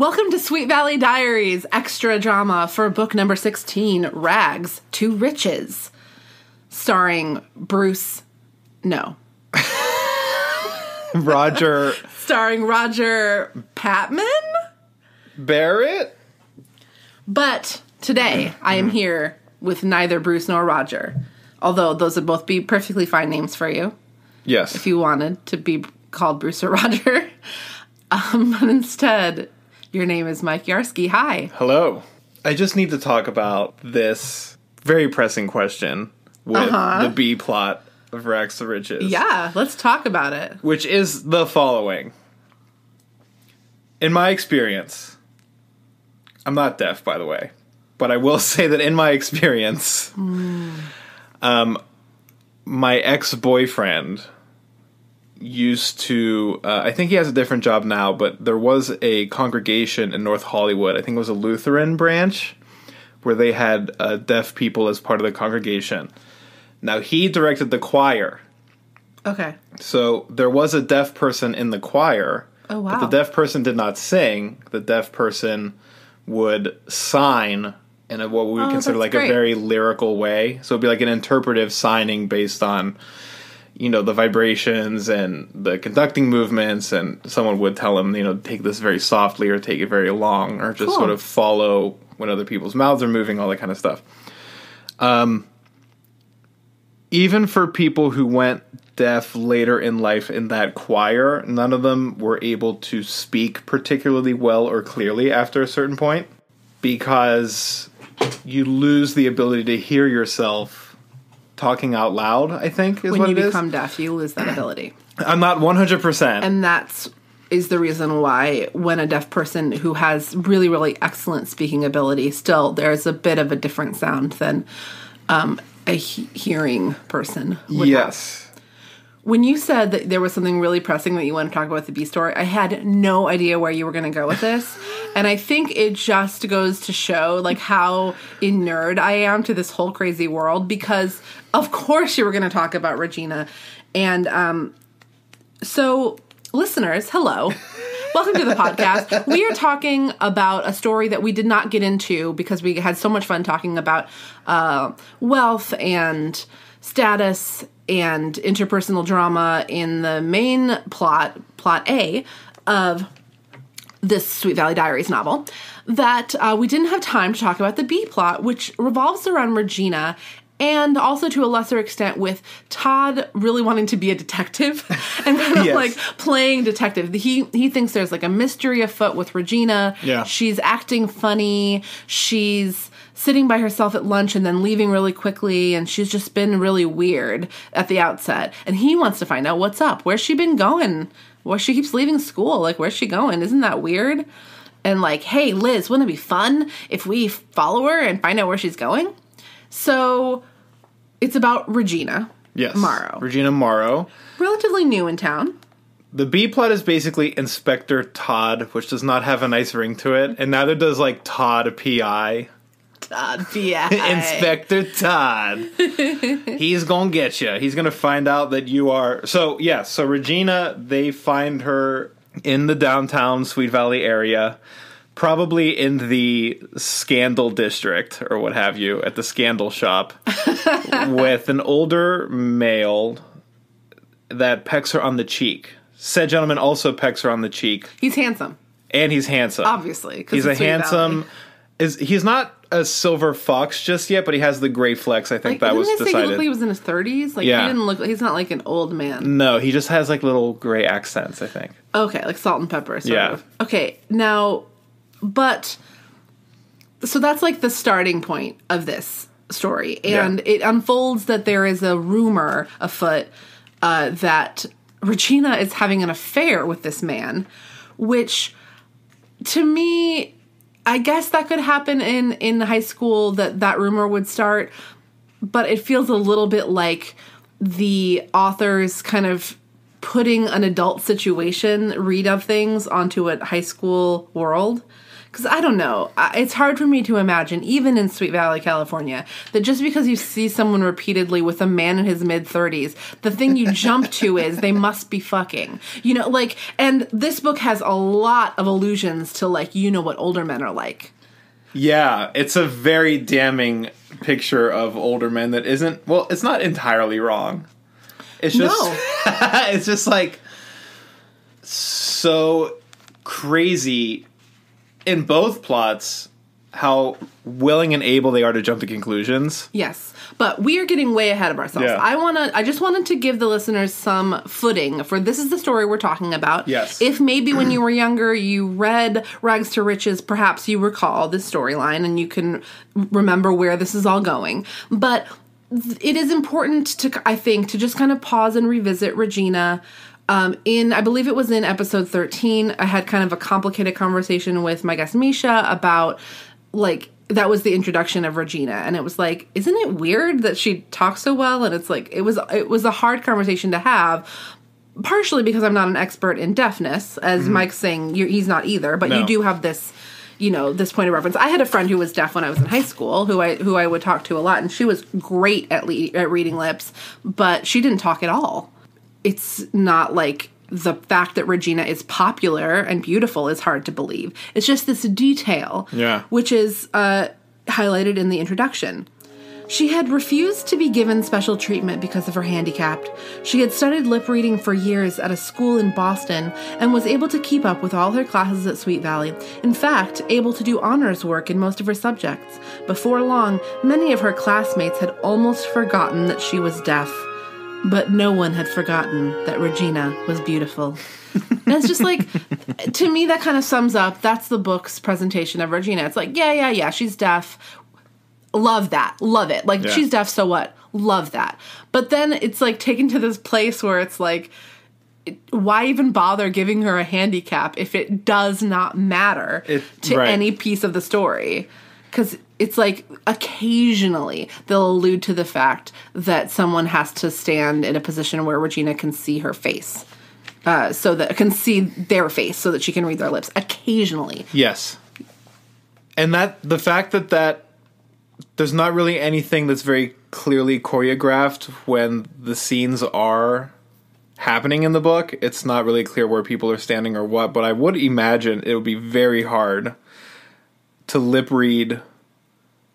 Welcome to Sweet Valley Diaries, extra drama for book number 16, Rags to Riches. Starring Roger. Starring Roger Patman? Barrett? But today, I am here with neither Bruce nor Roger. Although those would both be perfectly fine names for you. Yes. If you wanted to be called Bruce or Roger. But instead, your name is Mike Yarksy. Hi. Hello. I just need to talk about this very pressing question with the B plot of Rags to Riches. Yeah, let's talk about it. Which is the following. In my experience, I'm not deaf, by the way, but I will say that in my experience, my ex-boyfriend used to, I think he has a different job now, but there was a congregation in North Hollywood, I think it was a Lutheran branch, where they had deaf people as part of the congregation. Now, he directed the choir. Okay. So there was a deaf person in the choir. Oh, wow. But the deaf person did not sing. The deaf person would sign in what we would consider like great. A very lyrical way. So it'd be like an interpretive signing based on, the vibrations and the conducting movements, and someone would tell him, take this very softly or take it very long or just sort of follow when other people's mouths are moving, all that kind of stuff. Even for people who went deaf later in life in that choir, none of them were able to speak particularly well or clearly after a certain point, because you lose the ability to hear yourself talking out loud, I think, is when what it is. When you become deaf, you lose that ability. I'm not 100%. And is the reason why when a deaf person who has really, really excellent speaking ability, still there's a bit of a different sound than a hearing person would Yes. have. When you said that there was something really pressing that you want to talk about with the B story, I had no idea where you were going to go with this. And I think it just goes to show like how inured I am to this whole crazy world, because of course you were going to talk about Regina. And so listeners, hello. Welcome to the podcast. We are talking about a story that we did not get into because we had so much fun talking about wealth and status and interpersonal drama in the main plot A of this Sweet Valley Diaries novel, that we didn't have time to talk about the B plot, which revolves around Regina, and also to a lesser extent with Todd really wanting to be a detective and kind of like playing detective. He thinks there's like a mystery afoot with Regina. Yeah. She's acting funny. She's sitting by herself at lunch and then leaving really quickly, and she's just been really weird at the outset. And he wants to find out what's up. Where's she been going? Well, she keeps leaving school. Like, where's she going? Isn't that weird? And like, hey, Liz, wouldn't it be fun if we follow her and find out where she's going? So it's about Regina. Yes. Morrow. Regina Morrow. Relatively new in town. The B plot is basically Inspector Todd, which does not have a nice ring to it, and neither does like Todd P.I. Todd P.I. Inspector Todd. He's gonna get you. He's gonna find out that you are. So Regina, they find her in the downtown Sweet Valley area, probably in the Scandal District or what have you, at the Scandal Shop, with an older male that pecks her on the cheek. Said gentleman also pecks her on the cheek. He's handsome. And he's handsome. Obviously. He's a handsome... He's not a silver fox just yet, but he has the gray flex. I think that was decided. He looked like he was in his 30s. Like, yeah. He didn't look. He's not like an old man. No, he just has like little gray accents, I think. Okay, like salt and pepper. Sort of. Okay, now, but so that's like the starting point of this story, and it unfolds that there is a rumor afoot that Regina is having an affair with this man, which to me, I guess that could happen in high school, that rumor would start, but it feels a little bit like the author's kind of putting an adult situation read of things onto a high school world, Because I don't know. It's hard for me to imagine, even in Sweet Valley, California, that just because you see someone repeatedly with a man in his mid-30s, the thing you jump to is they must be fucking. You know, like, and this book has a lot of allusions to, like, you know what older men are like. Yeah, it's a very damning picture of older men that isn't, well, it's not entirely wrong. It's just, No. it's just, like, so crazy in both plots how willing and able they are to jump to conclusions. Yes, but we are getting way ahead of ourselves. Yeah. I just wanted to give the listeners some footing for this is the story we're talking about. Yes. If maybe when you were younger you read Rags to Riches, perhaps you recall this storyline and you can remember where this is all going. But it is important to, I think, to just kind of pause and revisit Regina. I believe it was in episode 13, I had kind of a complicated conversation with my guest Misha about, like, that was the introduction of Regina, and it was like, isn't it weird that she talks so well? And it's like, it was a hard conversation to have, partially because I'm not an expert in deafness, as Mike's saying, he's not either, but you do have this, you know, this point of reference. I had a friend who was deaf when I was in high school, who I would talk to a lot, and she was great at reading lips, but she didn't talk at all. It's not like the fact that Regina is popular and beautiful is hard to believe. It's just this detail, which is highlighted in the introduction. She had refused to be given special treatment because of her handicap. She had studied lip reading for years at a school in Boston and was able to keep up with all her classes at Sweet Valley. In fact, able to do honors work in most of her subjects. Before long, many of her classmates had almost forgotten that she was deaf. But no one had forgotten that Regina was beautiful. And it's just like, to me, that kind of sums up, that's the book's presentation of Regina. It's like, yeah, she's deaf. Love that. Love it. Like, she's deaf, so what? Love that. But then it's like taken to this place where it's like, why even bother giving her a handicap if it does not matter to any piece of the story? Because it's like occasionally they'll allude to the fact that someone has to stand in a position where Regina can see her face, so that can see their face, so that she can read their lips. Occasionally, yes, and that the fact that there's not really anything that's very clearly choreographed when the scenes are happening in the book. It's not really clear where people are standing or what, but I would imagine it would be very hard to lip read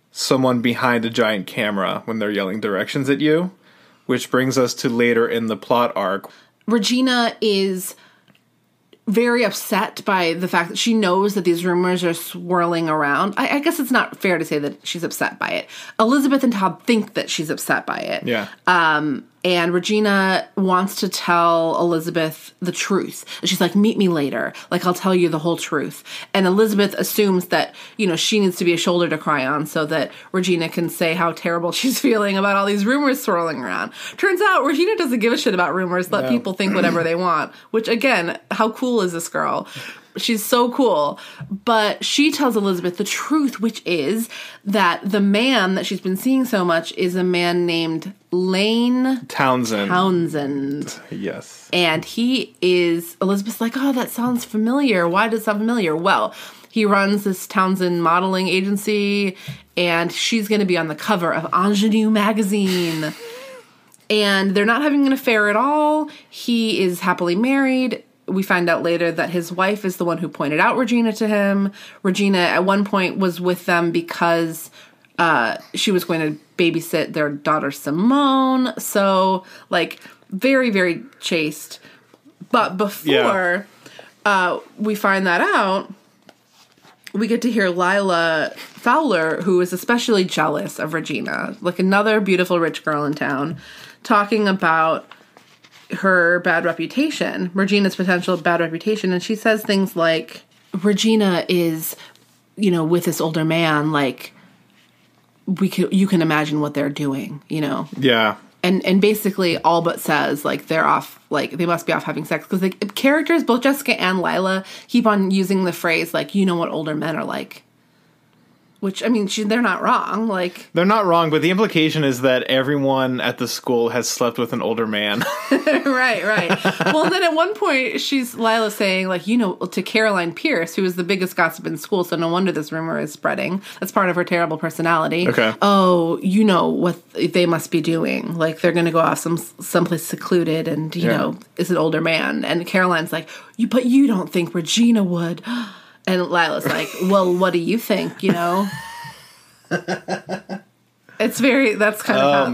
someone behind a giant camera when they're yelling directions at you, which brings us to later in the plot arc. Regina is very upset by the fact that she knows that these rumors are swirling around. I guess it's not fair to say that she's upset by it. Elizabeth and Todd think that she's upset by it. Yeah. And Regina wants to tell Elizabeth the truth. And she's like, meet me later. Like, I'll tell you the whole truth. And Elizabeth assumes that, you know, she needs to be a shoulder to cry on so that Regina can say how terrible she's feeling about all these rumors swirling around. Turns out Regina doesn't give a shit about rumors. Let people think whatever they want. Which, again, how cool is this girl? She's so cool. But she tells Elizabeth the truth, which is that the man that she's been seeing so much is a man named Lane Townsend. Yes. And he is, Elizabeth's like, oh, that sounds familiar. Why does it sound familiar? Well, he runs this Townsend modeling agency, and she's going to be on the cover of Ingenue magazine. And they're not having an affair at all. He is happily married. We find out later that his wife is the one who pointed out Regina to him. Regina, at one point, was with them because she was going to babysit their daughter Simone. So, like, very, very chaste. But before we find that out, we get to hear Lila Fowler, who is especially jealous of Regina, like another beautiful rich girl in town, talking about her bad reputation, Regina's potential bad reputation. And she says things like, Regina is, you know, with this older man, like, you can imagine what they're doing, you know? Yeah. And basically all but says, like, they're off, like, they must be off having sex. Because, like, characters, both Jessica and Lila, keep on using the phrase, like, you know what older men are like. Which, I mean, they're not wrong. Like, they're not wrong, but the implication is that everyone at the school has slept with an older man. right. Well, then at one point, Lila saying, like, to Caroline Pierce, who is the biggest gossip in school, so no wonder this rumor is spreading. That's part of her terrible personality. Okay. Oh, what they must be doing. Like, they're going to go off someplace secluded and, is an older man. And Caroline's like, but you don't think Regina would. And Lila's like, well, what do you think, It's that's kind of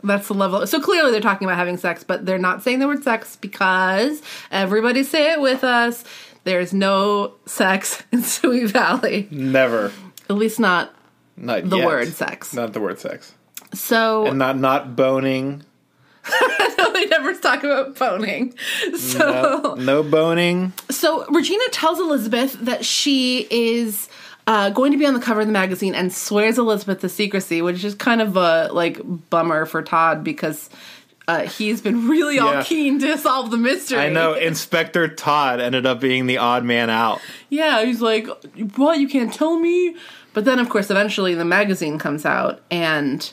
that's the level. So clearly they're talking about having sex, but they're not saying the word sex because everybody say it with us. There's no sex in Sweet Valley. Never. At least not the yet. word sex. Not the word sex. So. And not boning. No, they never talk about boning. So no boning. So Regina tells Elizabeth that she is going to be on the cover of the magazine and swears Elizabeth to secrecy, which is kind of a bummer for Todd because he's been really all keen to solve the mystery. I know. Inspector Todd ended up being the odd man out. Yeah, he's like, what, you can't tell me? But then, of course, eventually the magazine comes out and...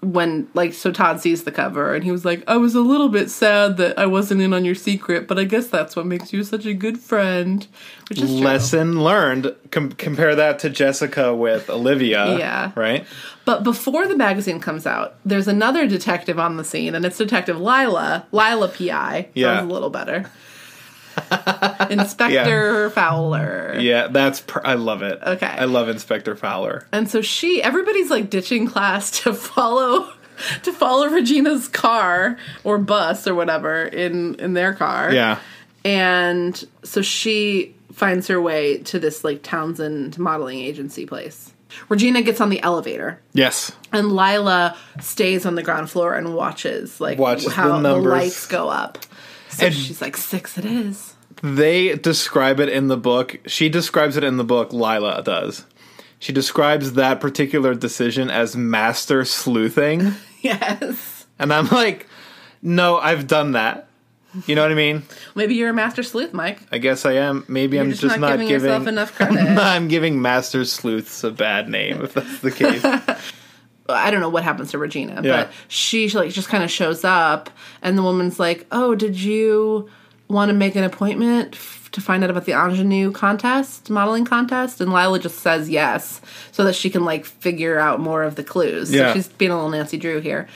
so Todd sees the cover and he was like, I was a little bit sad that I wasn't in on your secret, but I guess that's what makes you such a good friend, which is true. Lesson learned. Compare that to Jessica with Olivia. Yeah. Right? But before the magazine comes out, there's another detective on the scene and it's Detective Lila PI. Yeah. Sounds a little better. Inspector Fowler. Yeah, I love it. Okay. I love Inspector Fowler. And so everybody's like ditching class to follow Regina's car or bus or whatever in their car. Yeah. And so she finds her way to this like Townsend modeling agency place. Regina gets on the elevator. Yes. And Lila stays on the ground floor and watches how the lights go up. So she's like, 6 it is. They describe it in the book. She describes it in the book, Lila does. She describes that particular decision as master sleuthing. Yes. And I'm like, no, I've done that. You know what I mean? Maybe you're a master sleuth, Mike. I guess I am. Maybe I'm just not giving yourself enough credit. I'm giving master sleuths a bad name, if that's the case. I don't know what happens to Regina, but she just kind of shows up, and the woman's like, "Oh, did you want to make an appointment to find out about the ingenue modeling contest?" And Lila just says yes, so that she can figure out more of the clues. Yeah. So she's being a little Nancy Drew here.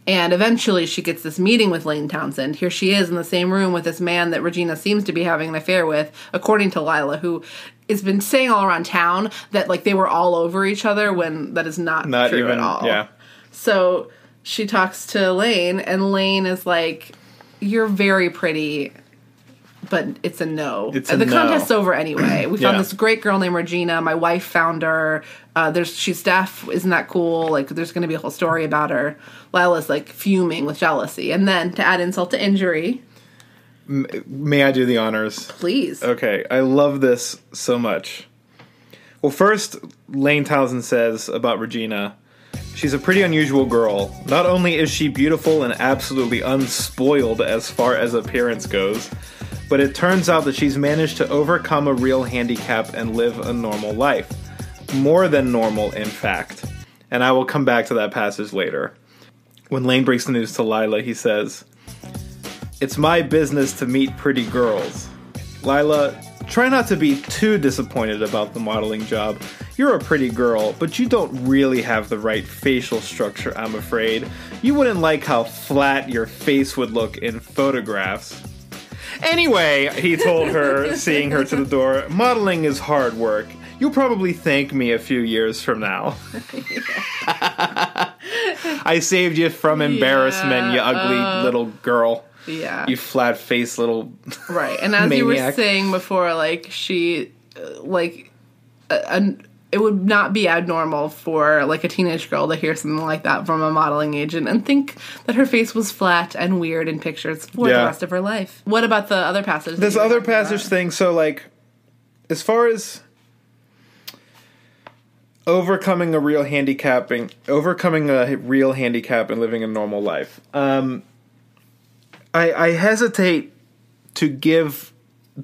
And eventually she gets this meeting with Lane Townsend. Here she is in the same room with this man that Regina seems to be having an affair with, according to Lila, who has been saying all around town that they were all over each other when that is not true even, at all. Yeah. So she talks to Lane, and Lane is like, "You're very pretty, but it's a no. The contest's over anyway. We found this great girl named Regina. My wife found her. She's deaf. Isn't that cool? There's going to be a whole story about her." Lila's fuming with jealousy. And then to add insult to injury. May I do the honors? Please. Okay. I love this so much. Well, first, Lane Townsend says about Regina, she's a pretty unusual girl. Not only is she beautiful and absolutely unspoiled as far as appearance goes, but it turns out that she's managed to overcome a real handicap and live a normal life. More than normal, in fact. And I will come back to that passage later. When Lane breaks the news to Lila, he says, "It's my business to meet pretty girls. Lila, try not to be too disappointed about the modeling job. You're a pretty girl, but you don't really have the right facial structure, I'm afraid. You wouldn't like how flat your face would look in photographs." Anyway, he told her, seeing her to the door, "Modeling is hard work. You'll probably thank me a few years from now." I saved you from embarrassment, you ugly little girl. Yeah. You flat-faced little right. And as maniac. You were saying before, she, it would not be abnormal for, a teenage girl to hear something like that from a modeling agent and think that her face was flat and weird in pictures for the rest of her life. What about the other passage? This other passage thing, so, as far as overcoming a real handicap and living a normal life. I hesitate to give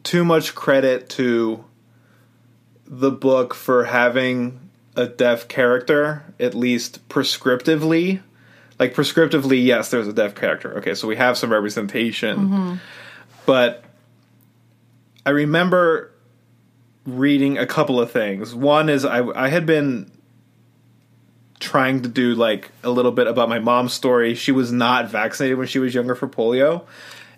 too much credit to the book for having a deaf character, at least prescriptively. Like, prescriptively, yes, there's a deaf character. Okay, so we have some representation. But I remember reading a couple of things. One is I had been trying to do, like, a little bit about my mom's story. She was not vaccinated when she was younger for polio.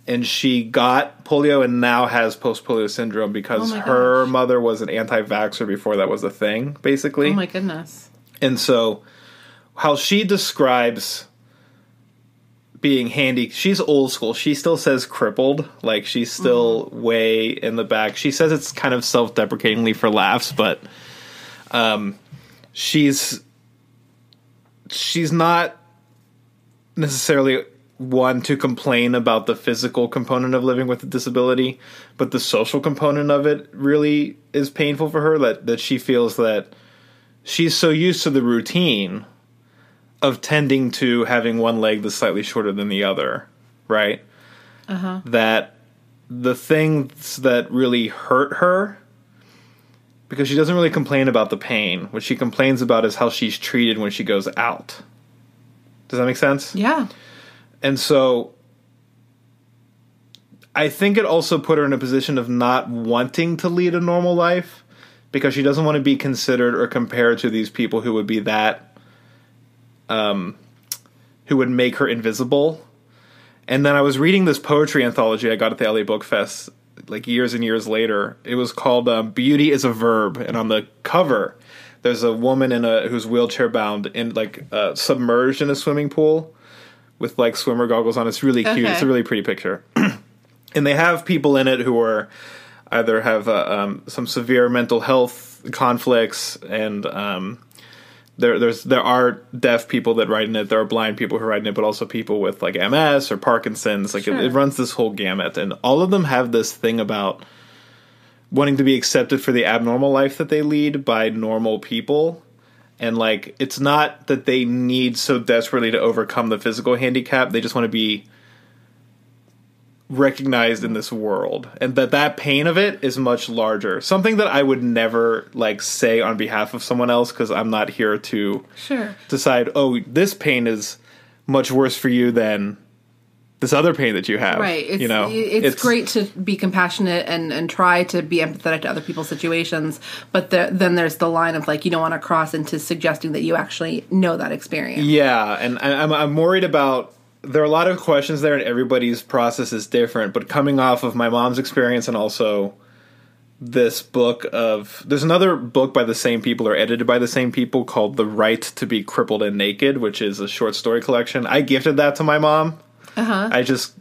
And she got polio and now has post-polio syndrome because her mother was an anti-vaxxer before that was a thing, basically. Oh, my goodness. And so how she describes being handy, she's old school. She still says crippled. Like, she's still way in the back. She says it's kind of self-deprecatingly for laughs, but she's not necessarily one to complain about the physical component of living with a disability, but the social component of it really is painful for her, that she feels that she's so used to the routine of tending to having one leg that's slightly shorter than the other, right? That the things that really hurt her, because she doesn't really complain about the pain, what she complains about is how she's treated when she goes out. Does that make sense? Yeah. And so I think it also put her in a position of not wanting to lead a normal life because she doesn't want to be considered or compared to these people who would be that, who would make her invisible. And then I was reading this poetry anthology I got at the LA Book Fest, like, years and years later. It was called Beauty is a Verb. And on the cover, there's a woman who's wheelchair bound and, like, submerged in a swimming pool with, like, swimmer goggles on. It's really cute. Okay. It's a really pretty picture. And they have people in it who are either have some severe mental health conflicts, and there are deaf people that write in it. There are blind people who write in it, but also people with, like, MS or Parkinson's. Like, it runs this whole gamut, and all of them have this thing about wanting to be accepted for the abnormal life that they lead by normal people. And, like, it's not that they need so desperately to overcome the physical handicap. They just want to be recognized in this world. And that pain of it is much larger. Something that I would never, like, say on behalf of someone else, because I'm not here to decide, oh, this pain is much worse for you than this other pain that you have. Right. It's great to be compassionate and try to be empathetic to other people's situations, but then there's the line of, like, you don't want to cross into suggesting that you actually know that experience. Yeah, and I'm worried about, there are a lot of questions there, and everybody's process is different, but coming off of my mom's experience and also this book there's another book by the same people or edited by the same people called The Right to be Crippled and Naked, which is a short story collection. I gifted that to my mom. I just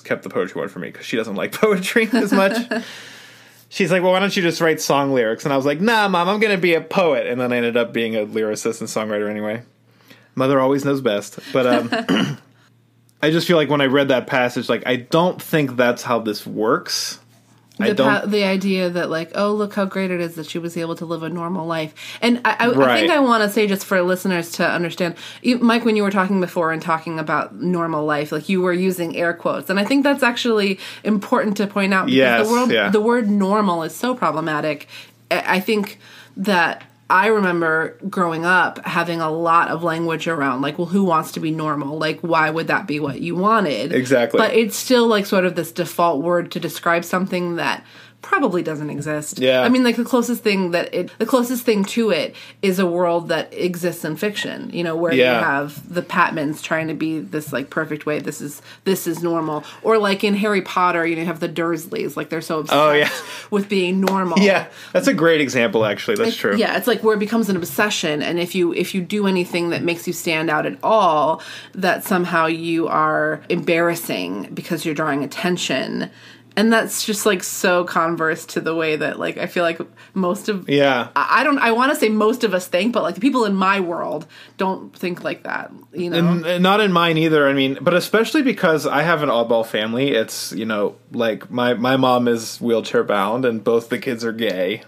kept the poetry one for me because she doesn't like poetry as much. She's like, well, why don't you just write song lyrics? And I was like, nah, Mom, I'm going to be a poet. And then I ended up being a lyricist and songwriter anyway. Mother always knows best. But I just feel like when I read that passage, like, I don't think that's how this works. The idea that, like, oh, look how great it is that she was able to live a normal life. And I think I want to say, just for listeners to understand, Mike, when you were talking before and talking about normal life, like, you were using air quotes. And I think that's actually important to point out, because the word normal is so problematic. I think that I remember growing up having a lot of language around, like, well, who wants to be normal? Like, why would that be what you wanted? Exactly. But it's still, like, sort of this default word to describe something that probably doesn't exist. Yeah. I mean, like, the closest thing to it is a world that exists in fiction, you know, where you have the Patmans trying to be this, like, perfect way. This is normal. Or, like, in Harry Potter, you know, you have the Dursleys, like, they're so obsessed with being normal. Yeah, that's a great example, actually. That's true. Yeah, it's like where it becomes an obsession, and if you do anything that makes you stand out at all, that somehow you are embarrassing because you're drawing attention. And that's just, like, so converse to the way that, like, I feel like most of... Yeah. I want to say most of us think, but, like, the people in my world don't think like that, you know? And not in mine either, I mean, but especially because I have an oddball family. It's, you know, like, my mom is wheelchair bound, and both the kids are gay.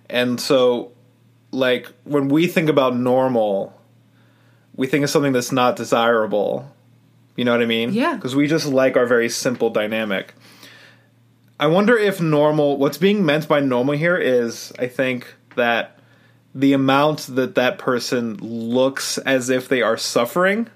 And so, like, when we think about normal, we think of something that's not desirable. You know what I mean? Yeah. Because we just like our very simple dynamic. I wonder if what's being meant by normal here is, I think, that the amount that person looks as if they are suffering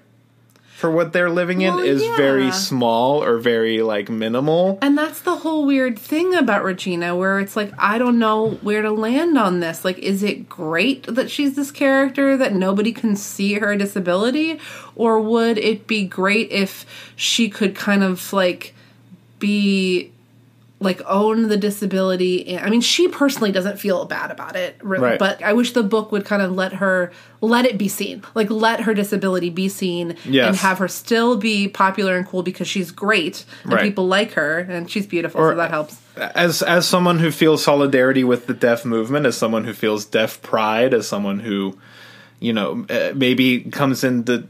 for what they're living in is very small or very, like, minimal. And that's the whole weird thing about Regina, where it's like, I don't know where to land on this. Like, is it great that she's this character that nobody can see her disability? Or would it be great if she could kind of, like, be... like, own the disability. I mean, she personally doesn't feel bad about it. Right. But I wish the book would kind of let it be seen. Like, let her disability be seen. Yes. And have her still be popular and cool because she's great. And people like her. And she's beautiful, so that helps. As someone who feels solidarity with the deaf movement, as someone who feels deaf pride, as someone who... you know, maybe comes into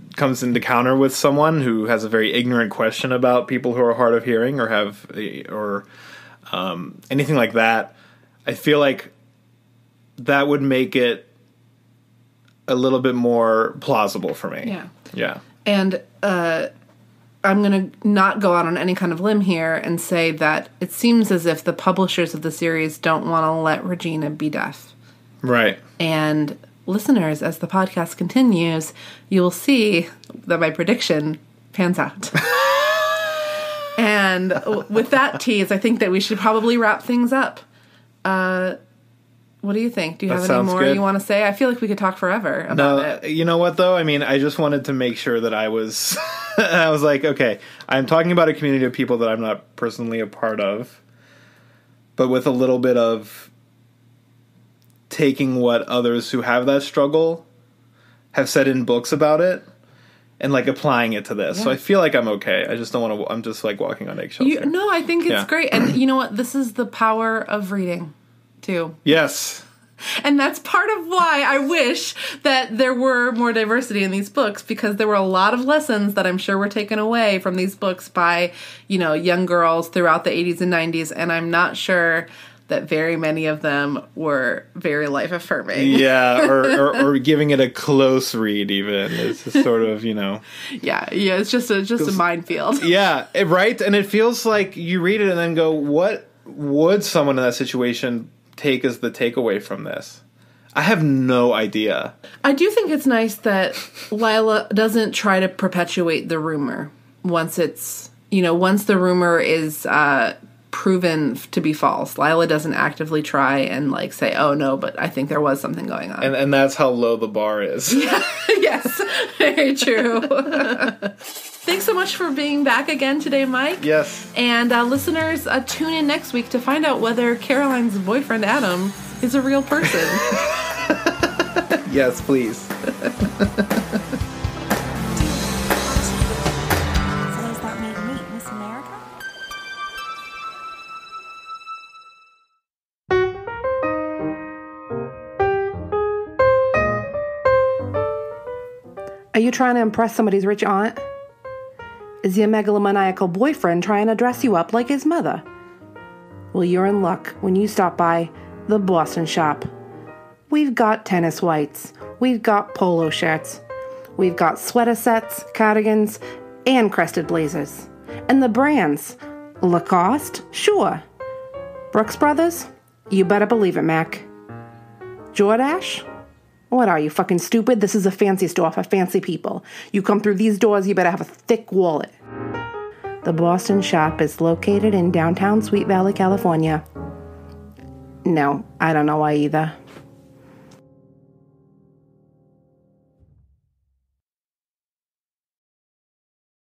counter with someone who has a very ignorant question about people who are hard of hearing or anything like that. I feel like that would make it a little bit more plausible for me. Yeah. Yeah. And I'm going to not go out on any kind of limb here and say that it seems as if the publishers of the series don't want to let Regina be deaf. Right. And listeners, as the podcast continues, you will see that my prediction pans out. And with that tease, I think that we should probably wrap things up. What do you think? Do you have any more you want to say? I feel like we could talk forever about it. You know what, though? I mean, I just wanted to make sure that I was... I was like, okay, I'm talking about a community of people that I'm not personally a part of, but with a little bit of taking what others who have that struggle have said in books about it and, like, applying it to this. Yeah. So I feel like I'm okay. I just don't want to... I'm just, like, walking on eggshells here. No, I think it's great. And you know what? This is the power of reading, too. Yes. And that's part of why I wish that there were more diversity in these books, because there were a lot of lessons that I'm sure were taken away from these books by, you know, young girls throughout the 80s and 90s, and I'm not sure that very many of them were very life-affirming. Yeah, or giving it a close read, even. It's just sort of, you know... Yeah, it's just a minefield. Yeah, right? And it feels like you read it and then go, what would someone in that situation take as the takeaway from this? I have no idea. I do think it's nice that Lila doesn't try to perpetuate the rumor once the rumor is proven to be false. Lila doesn't actively try and, like, say, oh no, but I think there was something going on. And that's how low the bar is. Yeah. Yes, very true. Thanks so much for being back again today, Mike. Yes. And listeners, tune in next week to find out whether Caroline's boyfriend, Adam, is a real person. Yes, please. So does that make me Miss America? Are you trying to impress somebody's rich aunt? Is your megalomaniacal boyfriend trying to dress you up like his mother? Well, you're in luck when you stop by the Boston shop. We've got tennis whites. We've got polo shirts. We've got sweater sets, cardigans, and crested blazers. And the brands, Lacoste, sure. Brooks Brothers, you better believe it, Mac. Jordache? What are you, fucking stupid? This is a fancy store for fancy people. You come through these doors, you better have a thick wallet. The Boston shop is located in downtown Sweet Valley, California. No, I don't know why either.